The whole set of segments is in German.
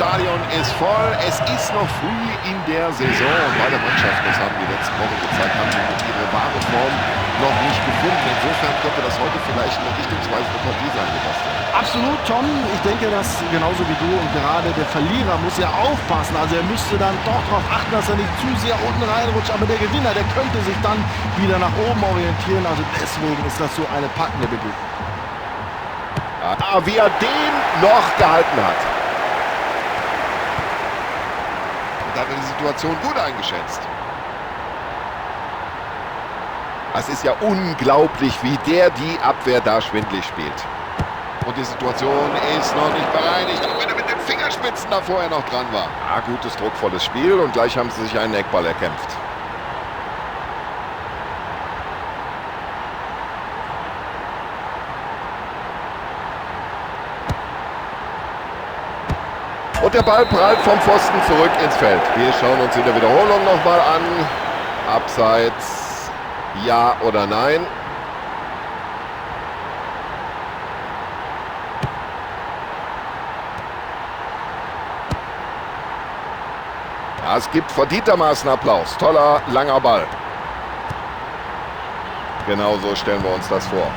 Stadion ist voll. Es ist noch früh in der Saison. Beide Mannschaften, das haben die letzten Wochen gezeigt, haben ihre wahre Form noch nicht gefunden. Insofern könnte das heute vielleicht eine richtungsweisende Partie sein, Sebastian. Absolut, Tom. Ich denke, das genauso wie du. Und gerade der Verlierer muss ja aufpassen. Also er müsste dann doch darauf achten, dass er nicht zu sehr unten reinrutscht. Aber der Gewinner, der könnte sich dann wieder nach oben orientieren. Also deswegen ist das so eine packende Begegnung. Ja, wie er den noch gehalten hat. Und hat er die Situation gut eingeschätzt. Es ist ja unglaublich, wie der die Abwehr da schwindlig spielt. Und die Situation ist noch nicht bereinigt, auch wenn er mit den Fingerspitzen da vorher noch dran war. Ja, gutes, druckvolles Spiel und gleich haben sie sich einen Eckball erkämpft. Und der Ball prallt vom Pfosten zurück ins Feld. Wir schauen uns in der Wiederholung nochmal an. Abseits, ja oder nein? Ja, es gibt verdientermaßen Applaus. Toller, langer Ball. Genau so stellen wir uns das vor.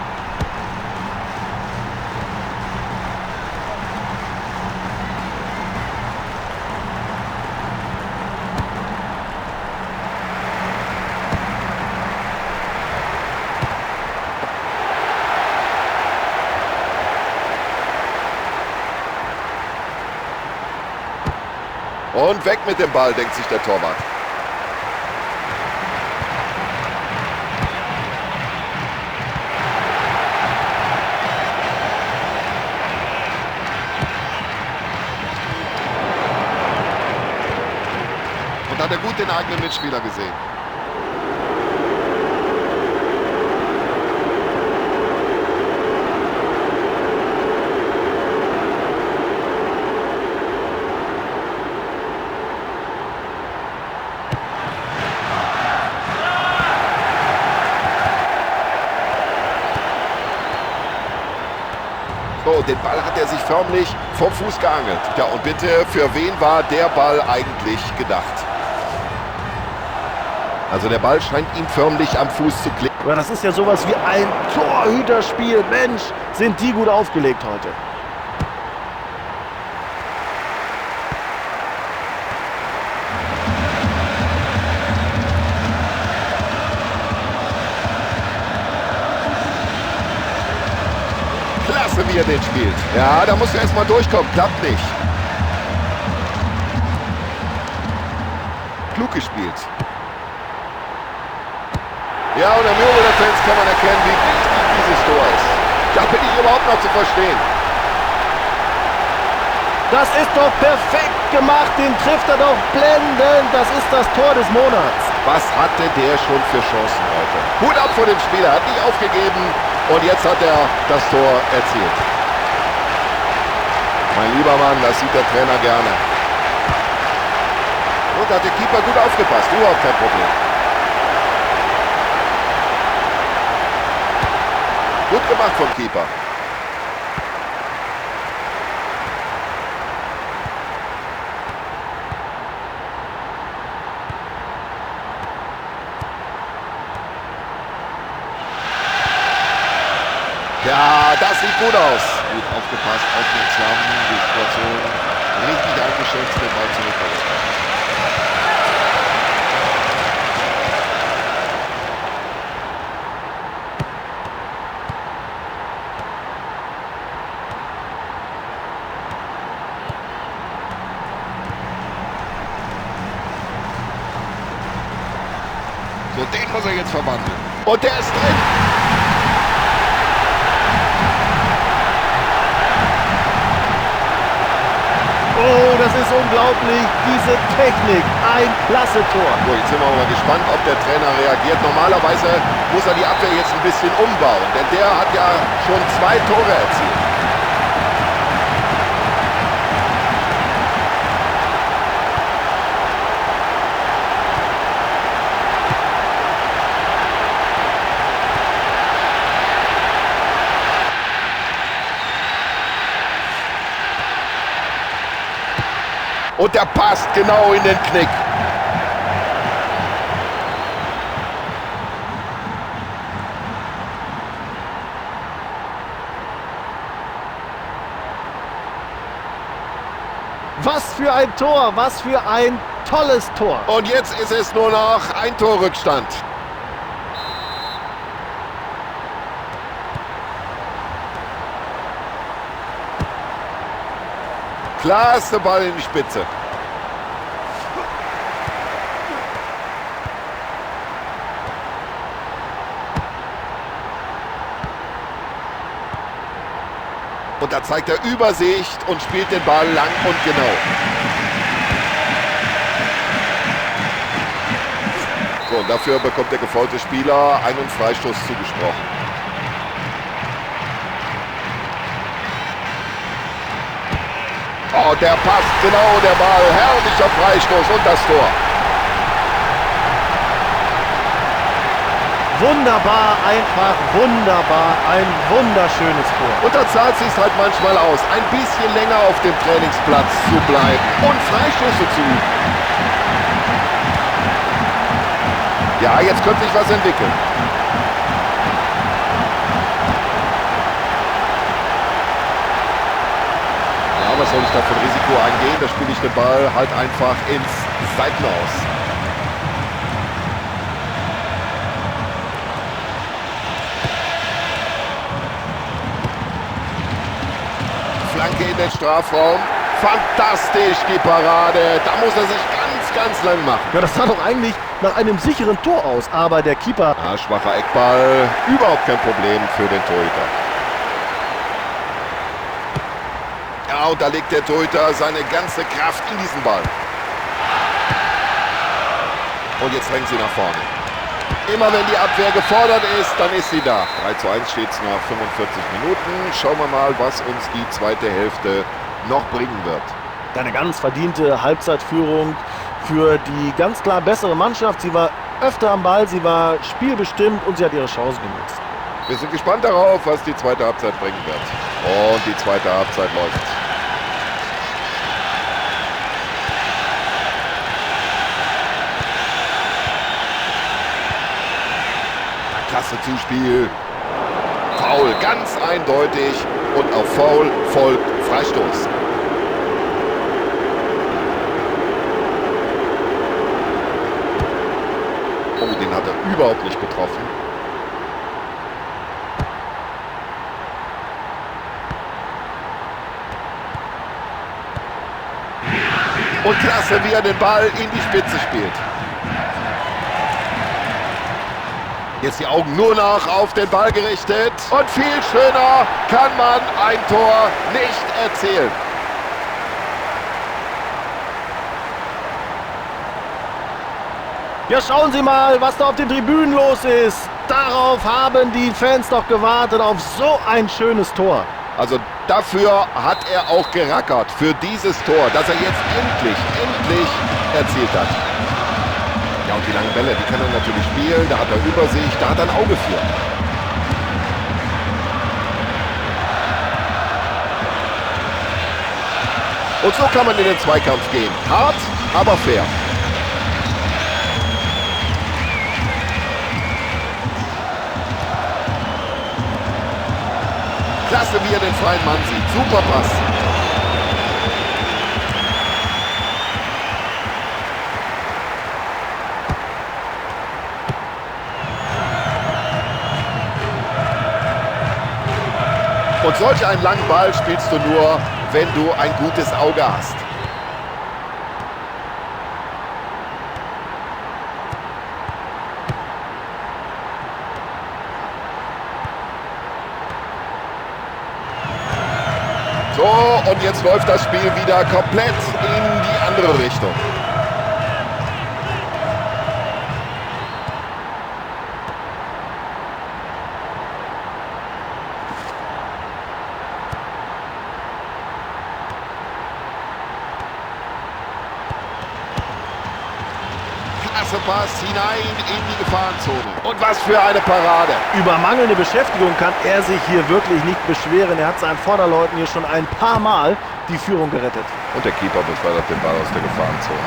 Und weg mit dem Ball, denkt sich der Torwart. Und hat er gut den eigenen Mitspieler gesehen. So, den Ball hat er sich förmlich vom Fuß geangelt. Ja, und bitte, für wen war der Ball eigentlich gedacht? Also der Ball scheint ihm förmlich am Fuß zu kleben. Aber das ist ja sowas wie ein Torhüterspiel. Mensch, sind die gut aufgelegt heute. Klasse, wie er den spielt. Ja, da muss er erstmal durchkommen. Klappt nicht. Klug gespielt. Ja, und am Jubel der Fans kann man erkennen, wie wichtig dieses Tor ist. Da bin ich überhaupt noch zu verstehen. Das ist doch perfekt gemacht. Den trifft er doch blendend. Das ist das Tor des Monats. Was hatte der schon für Chancen heute? Hut ab vor dem Spieler, hat nicht aufgegeben und jetzt hat er das Tor erzielt. Mein lieber Mann, das sieht der Trainer gerne. Und hat der Keeper gut aufgepasst, überhaupt kein Problem. Gut gemacht vom Keeper. Ja, das sieht gut aus. Gut aufgepasst, aufmerksam, die Situation richtig eingeschätzt, den Ball zurückverletzt. So, den muss er jetzt verwandeln. Und der ist drin. Oh, das ist unglaublich, diese Technik, ein klasse Tor. So, jetzt sind wir mal gespannt, ob der Trainer reagiert. Normalerweise muss er die Abwehr jetzt ein bisschen umbauen, denn der hat ja schon 2 Tore erzielt. Und der passt genau in den Knick. Was für ein Tor, was für ein tolles Tor. Und jetzt ist es nur noch ein Torrückstand. Klasse Ball in die Spitze. Und da zeigt er Übersicht und spielt den Ball lang und genau. So, und dafür bekommt der gefaulte Spieler einen Freistoß zugesprochen. Oh, der passt genau, der Ball. Herrlicher Freistoß und das Tor. Wunderbar, einfach wunderbar, ein wunderschönes Tor. Und da zahlt es sich halt manchmal aus, ein bisschen länger auf dem Trainingsplatz zu bleiben und Freistöße zu üben. Ja, jetzt könnte sich was entwickeln. Ja, was soll ich da für ein Risiko eingehen? Da spiele ich den Ball halt einfach ins Seitenhaus. Flanke in den Strafraum. Fantastisch die Parade. Da muss er sich ganz lang machen. Ja, das sah doch eigentlich nach einem sicheren Tor aus, aber der Keeper... Ja, schwacher Eckball. Überhaupt kein Problem für den Torhüter. Ja, und da legt der Torhüter seine ganze Kraft in diesen Ball. Und jetzt drängt sie nach vorne. Immer wenn die Abwehr gefordert ist, dann ist sie da. 3:1 steht es nach 45 Minuten. Schauen wir mal, was uns die zweite Hälfte noch bringen wird. Eine ganz verdiente Halbzeitführung für die ganz klar bessere Mannschaft. Sie war öfter am Ball, sie war spielbestimmt und sie hat ihre Chance genutzt. Wir sind gespannt darauf, was die zweite Halbzeit bringen wird. Und die zweite Halbzeit läuft. Klasse Zuspiel. Foul, ganz eindeutig. Und auf Foul folgt Freistoß. Oh, den hat er überhaupt nicht getroffen. Und klasse, wie er den Ball in die Spitze spielt. Jetzt die Augen nur noch auf den Ball gerichtet. Und viel schöner kann man ein Tor nicht erzielen. Ja, schauen Sie mal, was da auf den Tribünen los ist. Darauf haben die Fans doch gewartet, auf so ein schönes Tor. Also dafür hat er auch gerackert, für dieses Tor, das er jetzt endlich erzielt hat. Ja, und die langen Bälle, die kann er natürlich spielen, da hat er Übersicht, da hat er ein Auge für. Und so kann man in den Zweikampf gehen. Hart, aber fair. Klasse, wie er den freien Mann sieht. Super Pass. Und solch einen langen Ball spielst du nur, wenn du ein gutes Auge hast. So, und jetzt läuft das Spiel wieder komplett in die andere Richtung. klasse Pass hinein in die Gefahrenzone. Und was für eine Parade. Über mangelnde Beschäftigung kann er sich hier wirklich nicht beschweren. Er hat seinen Vorderleuten hier schon ein paar Mal die Führung gerettet. Und der Keeper befördert den Ball aus der Gefahrenzone.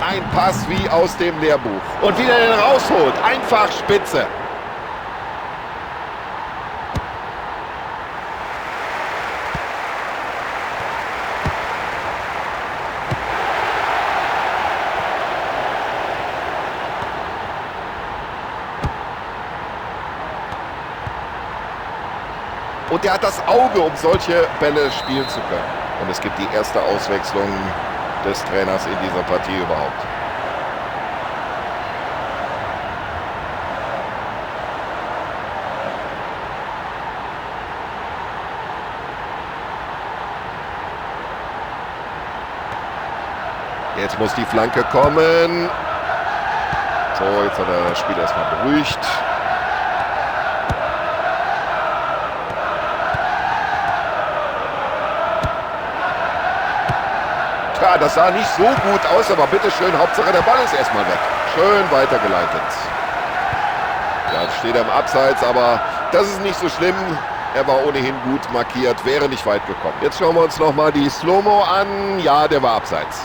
Ein Pass wie aus dem Lehrbuch. Und wieder den rausholt. Einfach spitze. Und er hat das Auge, um solche Bälle spielen zu können. Und es gibt die erste Auswechslung des Trainers in dieser Partie überhaupt. Jetzt muss die Flanke kommen. So, jetzt hat er das Spiel erstmal beruhigt. Ja, das sah nicht so gut aus, aber bitteschön, Hauptsache der Ball ist erstmal weg. Schön weitergeleitet. Ja, jetzt steht er im Abseits, aber das ist nicht so schlimm. Er war ohnehin gut markiert, wäre nicht weit gekommen. Jetzt schauen wir uns nochmal die Slow-Mo an. Ja, der war abseits.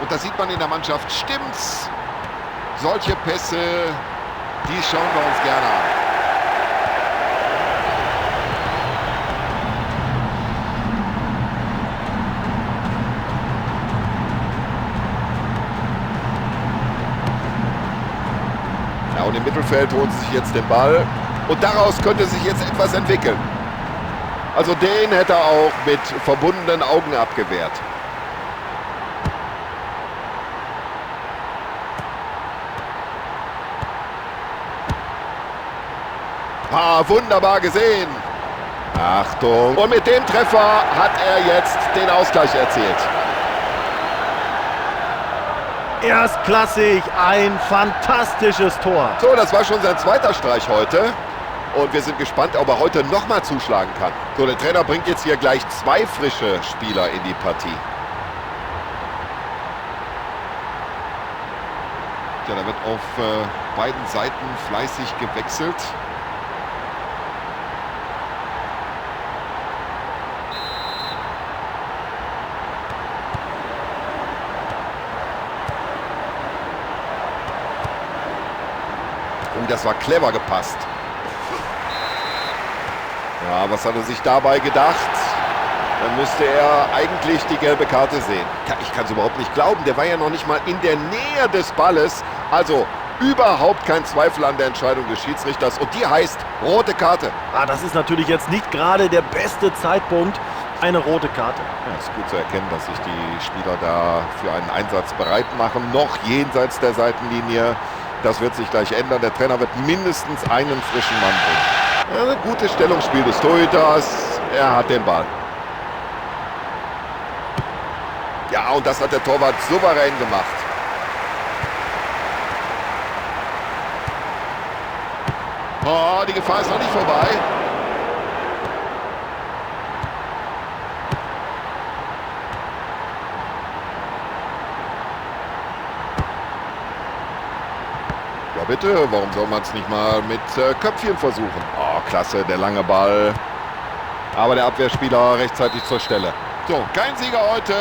Und da sieht man in der Mannschaft, stimmt's. Solche Pässe, die schauen wir uns gerne an. Ja, und im Mittelfeld holen sie sich jetzt den Ball. Und daraus könnte sich jetzt etwas entwickeln. Also den hätte er auch mit verbundenen Augen abgewehrt. Ah, wunderbar gesehen. Achtung. Und mit dem Treffer hat er jetzt den Ausgleich erzielt. Erstklassig, ein fantastisches Tor. So, das war schon sein zweiter Streich heute. Und wir sind gespannt, ob er heute nochmal zuschlagen kann. So, der Trainer bringt jetzt hier gleich 2 frische Spieler in die Partie. Ja, da wird auf beiden Seiten fleißig gewechselt. Das war clever gepasst. Ja, was hat er sich dabei gedacht? Dann müsste er eigentlich die gelbe Karte sehen. Ich kann es überhaupt nicht glauben. Der war ja noch nicht mal in der Nähe des Balles. Also überhaupt kein Zweifel an der Entscheidung des Schiedsrichters. Und die heißt rote Karte. Ah, das ist natürlich jetzt nicht gerade der beste Zeitpunkt, eine rote Karte. Ja, es ist gut zu erkennen, dass sich die Spieler da für einen Einsatz bereit machen. Noch jenseits der Seitenlinie. Das wird sich gleich ändern. Der Trainer wird mindestens einen frischen Mann bringen. Ja, ein gutes Stellungsspiel des Torhüters. Er hat den Ball. Ja, und das hat der Torwart souverän gemacht. Oh, die Gefahr ist noch nicht vorbei. Ja bitte, warum soll man es nicht mal mit Köpfchen versuchen? Oh, klasse, der lange Ball. Aber der Abwehrspieler rechtzeitig zur Stelle. So, kein Sieger heute.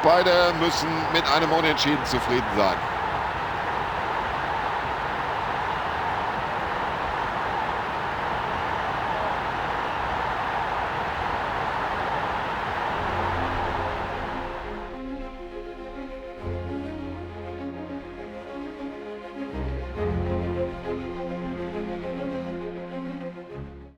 Beide müssen mit einem Unentschieden zufrieden sein.